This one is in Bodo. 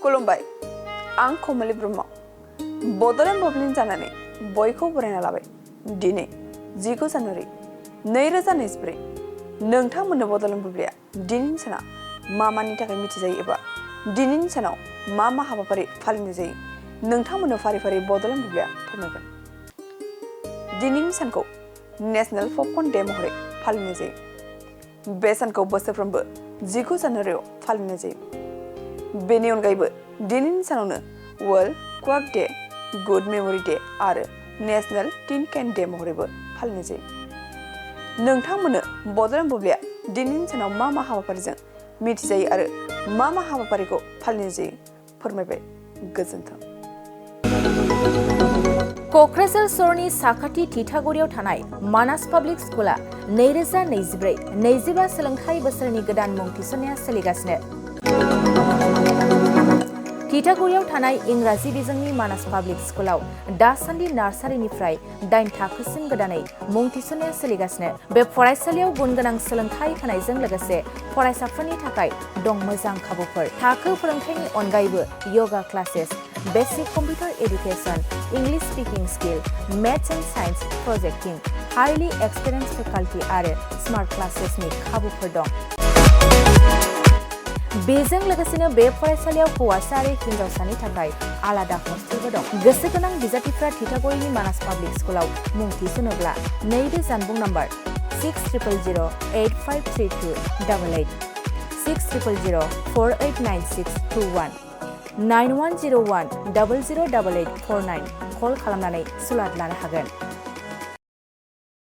खुलुमबाय आं कमलि ब्रह्म बड'लेण्ड बुब्लिनि जानानै बयखौ बरायना लाबाय दिनै 19 जानुवारि 2024 नोंथांमोननो बड'लेण्ड बुब्लिया दिनैनि साना मानि थाखाय मिथिजायो एबा दिनैनि सानाव मा हाबाफारि फालिनाय जायो नोंथांमोननो फारि फारि बड'लेण्ड बुब्लिया फोरमायगोन। दिनैनि सानखौ नेशनेल फकन डे महरै फालिनाय जायो। बे सानखौ बोसोरफ्रोमबो 19 जानुवारियाव फालिनाय जायो। बेनि अनगायैबो दिनैनि सानावनो world quack day, good memory day आरो नेशनेल टिन कैन डे महरैबो फालिनाय जायो। नोंथांमोननो बड'लेण्ड बुब्लिया दिनैनि सानाव मा हाबाफारिजों मिथिजायो आरो मा हाबाफारिखौ फालिनाय जायो फोरमायबाय। गोजोन्थों। क'क्राझार सहरनि साखाथि थिथागुरियाव थानाय मानास पाब्लिक स्कुला 2024-25 सोलोंथाइ बोसोरनि गोदान मुं थिसननाया सोलिगासिनो। थिथागुरियाव थानाय इंराजि बिजोंनि मानास पाब्लिक स्कुलाव दासान्दि नार्सारिनिफ्राय 8 थाखोसिम गोदानै मुं थिसननाया सोलिगासिनो। बे फरायसालियाव गुन गोनां सोलोंथाइ होनायजों लोगोसे फरायसाफोरनि थाखाय दं मोजां खाबुफोर। थाखो फोरोंथायनि अनगायैबो yoga classes, basic computer education, English speaking skill, maths and science projecting, highly experience faculty आरो स्मार्ट क्लासेसनि खाबुफोर दं। बेजों लोगोसेनो बे फरायसालियाव हौवासा आरो हिन्जावसानि थाखाय आलादा हस्टेलबो दं। गोसो गोनां बिजाथिफ्रा थिथागुरिनि मानास पाब्लिक स्कुलाव मुं थिसनोब्ला नैबे जानबुं नम्बर 6000853288 6000489621 9101008849 कल खालामनानै सुलाद लानो हागोन।